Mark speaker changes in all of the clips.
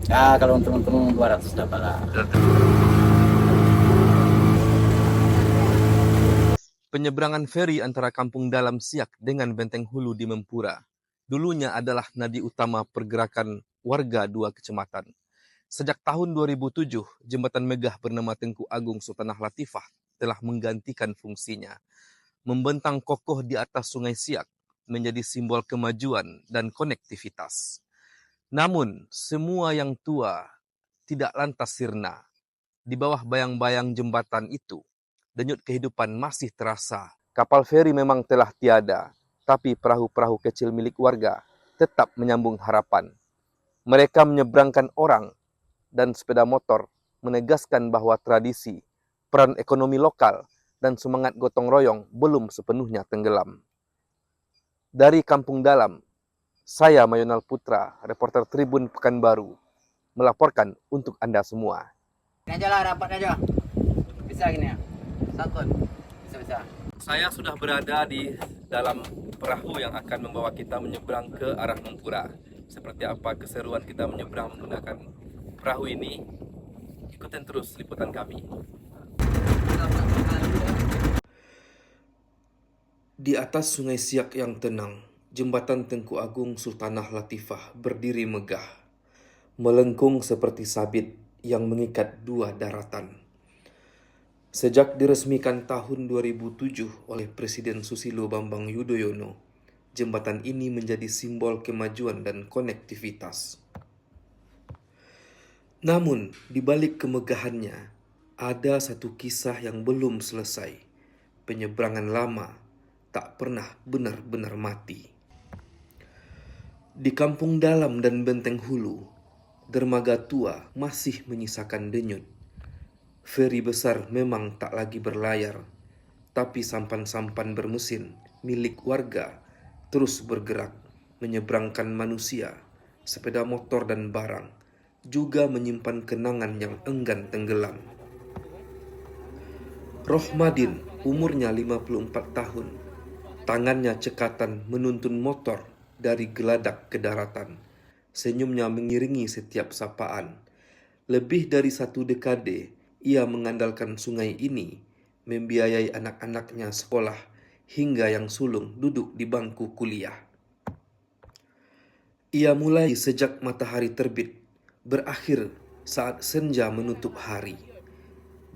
Speaker 1: Ya kalau untung-untung 200 dapat lah.
Speaker 2: Penyeberangan feri antara Kampung Dalam Siak dengan Benteng Hulu di Mempura dulunya adalah nadi utama pergerakan warga dua kecamatan. Sejak tahun 2007, jembatan megah bernama Tengku Agung Sultanah Latifah telah menggantikan fungsinya, membentang kokoh di atas Sungai Siak, menjadi simbol kemajuan dan konektivitas. Namun, semua yang tua tidak lantas sirna. Di bawah bayang-bayang jembatan itu, denyut kehidupan masih terasa. Kapal feri memang telah tiada, tapi perahu-perahu kecil milik warga tetap menyambung harapan. Mereka menyeberangkan orang dan sepeda motor, menegaskan bahwa tradisi, peran ekonomi lokal, dan semangat gotong royong belum sepenuhnya tenggelam. Dari Kampung Dalam, saya Mayonal Putra, reporter Tribun Pekanbaru, melaporkan untuk Anda semua.
Speaker 1: Ini aja lah, rapat aja. Bisa gini ya? Sangkut. Bisa-bisa.
Speaker 2: Saya sudah berada di dalam perahu yang akan membawa kita menyeberang ke arah Mempura. Seperti apa keseruan kita menyeberang menggunakan perahu ini? Ikutin terus liputan kami. Di atas Sungai Siak yang tenang, jembatan Tengku Agung Sultanah Latifah berdiri megah, melengkung seperti sabit yang mengikat dua daratan. Sejak diresmikan tahun 2007 oleh Presiden Susilo Bambang Yudhoyono, jembatan ini menjadi simbol kemajuan dan konektivitas. Namun, di balik kemegahannya, ada satu kisah yang belum selesai. Penyeberangan lama tak pernah benar-benar mati. Di Kampung Dalam dan Benteng Hulu, dermaga tua masih menyisakan denyut. Feri besar memang tak lagi berlayar, tapi sampan-sampan bermesin milik warga terus bergerak, menyeberangkan manusia, sepeda motor dan barang, juga menyimpan kenangan yang enggan tenggelam. Rohmadin, umurnya 54 tahun, tangannya cekatan menuntun motor dari Geladak ke daratan. Senyumnya mengiringi setiap sapaan. Lebih dari 1 dekade, ia mengandalkan sungai ini, membiayai anak-anaknya sekolah, hingga yang sulung duduk di bangku kuliah. Ia mulai sejak matahari terbit, berakhir saat senja menutup hari.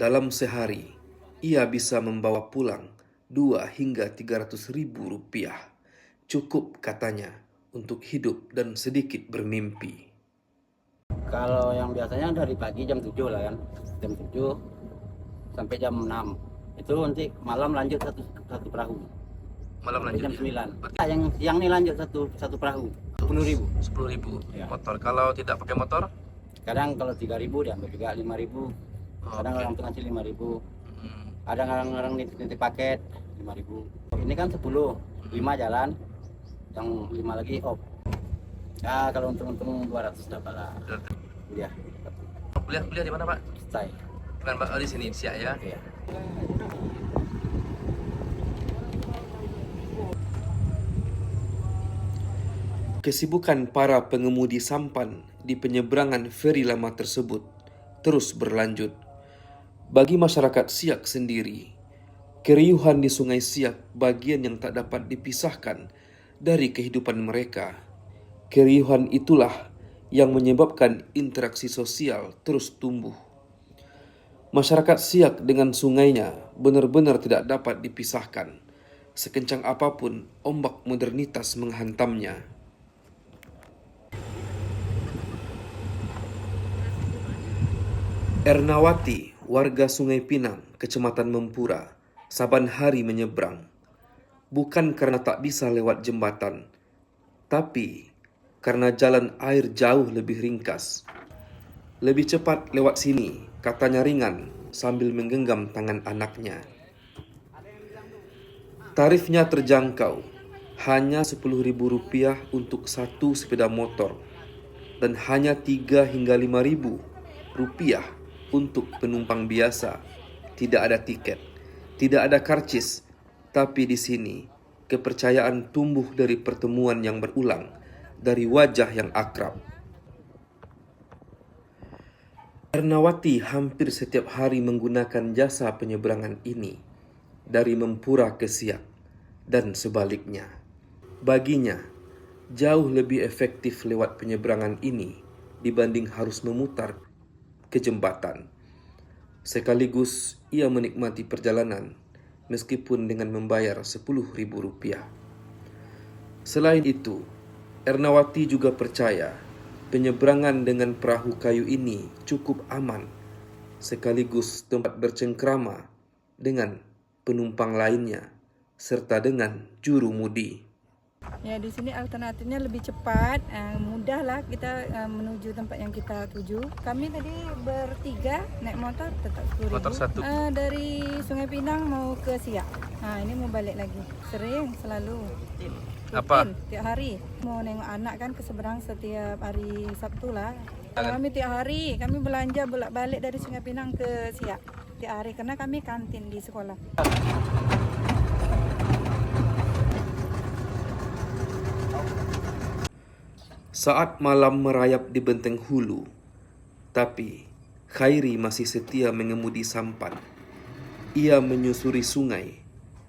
Speaker 2: Dalam sehari, ia bisa membawa pulang 2 hingga 300 ribu rupiah. Cukup katanya untuk hidup dan sedikit bermimpi.
Speaker 1: Kalau yang biasanya dari pagi jam 7 lah kan. Jam 7 sampai jam 6. Itu nanti malam lanjut satu perahu.
Speaker 2: Malam
Speaker 1: Sampai jam
Speaker 2: lanjut
Speaker 1: 9.
Speaker 2: Berarti
Speaker 1: Yang siang nih lanjut satu perahu. 10.000.
Speaker 2: 10.000
Speaker 1: Ya.
Speaker 2: motor. Kalau tidak pakai motor?
Speaker 1: Kadang kalau 3.000 diambil juga 5.000. Kadang
Speaker 2: Oke.
Speaker 1: orang tuh ngasih 5.000.
Speaker 2: Hmm.
Speaker 1: Ada orang nitip paket 5.000. Ini kan 10, 5 jalan, yang 5 lagi off. Ya kalau untung-untung 200 dapat lah. Kuliah
Speaker 2: Kuliah di mana, Pak?
Speaker 1: selesai.
Speaker 2: Bukan, Pak, di sini Siak ya.
Speaker 1: Iya.
Speaker 2: Kesibukan para pengemudi sampan di penyeberangan feri lama tersebut terus berlanjut. Bagi masyarakat Siak sendiri, keriuhan di Sungai Siak bagian yang tak dapat dipisahkan dari kehidupan mereka. Keriuhan itulah yang menyebabkan interaksi sosial terus tumbuh. Masyarakat Siak dengan sungainya benar-benar tidak dapat dipisahkan. Sekencang apapun ombak modernitas menghantamnya. Ernawati, warga Sungai Pinang, Kecamatan Mempura, saban hari menyeberang. Bukan karena tak bisa lewat jembatan, tapi karena jalan air jauh lebih ringkas. Lebih cepat lewat sini, katanya ringan sambil menggenggam tangan anaknya. Tarifnya terjangkau, hanya 10.000 rupiah untuk satu sepeda motor, dan hanya 3 hingga 5.000 rupiah untuk penumpang biasa. Tidak ada tiket, tidak ada karcis, tapi di sini kepercayaan tumbuh dari pertemuan yang berulang, dari wajah yang akrab. Ernawati hampir setiap hari menggunakan jasa penyeberangan ini dari Mempura ke Siak dan sebaliknya. Baginya, jauh lebih efektif lewat penyeberangan ini dibanding harus memutar ke jembatan. Sekaligus ia menikmati perjalanan meskipun dengan membayar Rp10.000. Selain itu, Ernawati juga percaya penyeberangan dengan perahu kayu ini cukup aman, sekaligus tempat bercengkrama dengan penumpang lainnya, serta dengan juru mudi.
Speaker 3: Ya, di sini alternatifnya lebih cepat, mudah lah kita menuju tempat yang kita tuju. Kami tadi bertiga naik motor tetap 10.000.
Speaker 2: Motor satu.
Speaker 3: Dari Sungai Pinang mau ke Siak. Ini mau balik lagi. Sering, selalu. Rutin,
Speaker 2: Apa?
Speaker 3: tiap hari. Mau nengok anak kan ke seberang setiap hari Sabtu lah. Kami tiap hari, kami belanja bolak-balik dari Sungai Pinang ke Siak. Tiap hari, karena kami kantin di sekolah.
Speaker 2: Saat malam merayap di Benteng Hulu, tapi Khairi masih setia mengemudi sampan. Ia menyusuri sungai,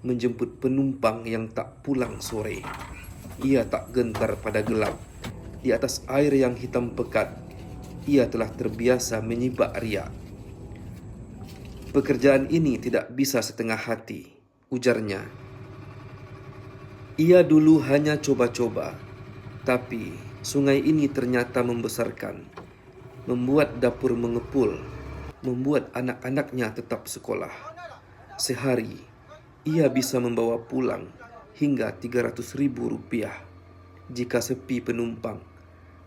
Speaker 2: menjemput penumpang yang tak pulang sore. Ia tak gentar pada gelap. Di atas air yang hitam pekat, ia telah terbiasa menyibak riak. Pekerjaan ini tidak bisa setengah hati, ujarnya. Ia dulu hanya coba-coba, tapi sungai ini ternyata membesarkan, membuat dapur mengepul, membuat anak-anaknya tetap sekolah. Sehari, ia bisa membawa pulang hingga Rp300.000. Jika sepi penumpang,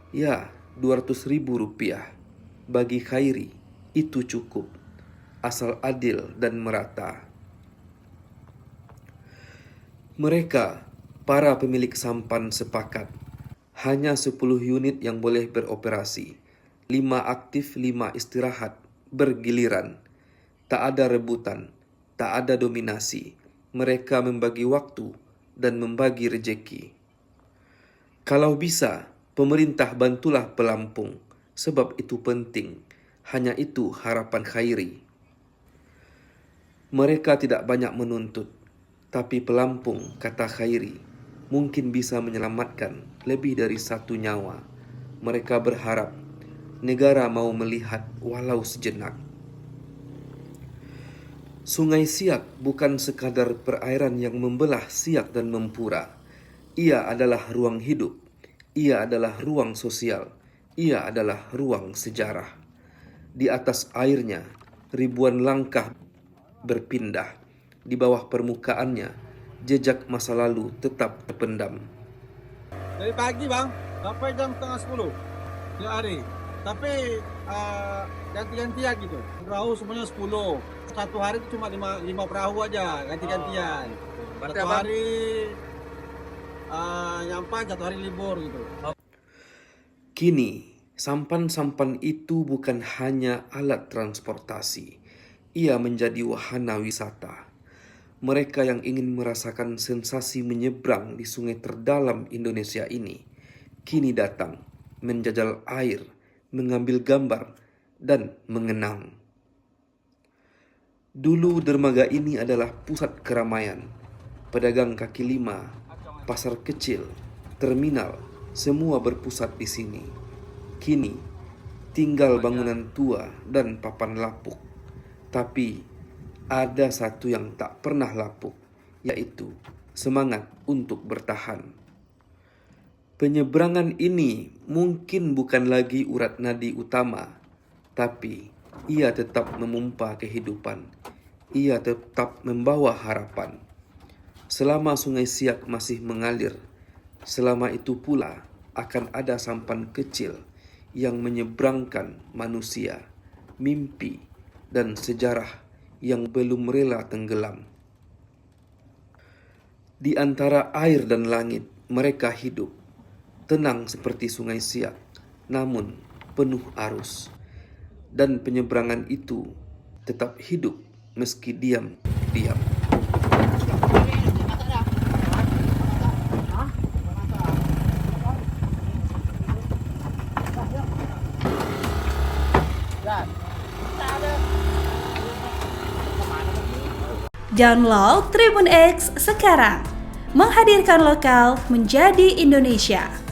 Speaker 2: ya Rp200.000. Bagi Khairi, itu cukup, asal adil dan merata. Mereka, para pemilik sampan, sepakat hanya 10 unit yang boleh beroperasi, 5 aktif, 5 istirahat, bergiliran. Tak ada rebutan, tak ada dominasi. Mereka membagi waktu dan membagi rejeki. Kalau bisa, pemerintah bantulah pelampung, sebab itu penting. Hanya itu harapan Khairi. Mereka tidak banyak menuntut, tapi pelampung, kata Khairi, mungkin bisa menyelamatkan lebih dari 1 nyawa. Mereka berharap negara mau melihat walau sejenak. Sungai Siak bukan sekadar perairan yang membelah Siak dan Mempura. Ia adalah ruang hidup. Ia adalah ruang sosial. Ia adalah ruang sejarah. Di atas airnya, ribuan langkah berpindah. Di bawah permukaannya, jejak masa lalu tetap terpendam.
Speaker 4: Dari pagi bang, sampai jam setengah 10 tiap hari. Tapi ganti-gantian gitu. Perahu semuanya 10. Satu hari itu cuma 5 perahu aja, ganti-gantian. Satu hari nyampai, satu hari libur gitu.
Speaker 2: Kini, sampan-sampan itu bukan hanya alat transportasi. Ia menjadi wahana wisata. Mereka yang ingin merasakan sensasi menyeberang di sungai terdalam Indonesia ini, kini datang, menjajal air, mengambil gambar, dan mengenang. Dulu dermaga ini adalah pusat keramaian. Pedagang kaki lima, pasar kecil, terminal, semua berpusat di sini. Kini, tinggal bangunan tua dan papan lapuk. Tapi ada satu yang tak pernah lapuk, yaitu semangat untuk bertahan. Penyeberangan ini mungkin bukan lagi urat nadi utama, tapi ia tetap memompa kehidupan. Ia tetap membawa harapan. Selama Sungai Siak masih mengalir, selama itu pula akan ada sampan kecil yang menyeberangkan manusia, mimpi, dan sejarah yang belum rela tenggelam. Di antara air dan langit, mereka hidup, tenang seperti Sungai Siak, namun penuh arus. Dan penyeberangan itu tetap hidup meski diam-diam.
Speaker 5: Download Tribun X sekarang, menghadirkan lokal menjadi Indonesia.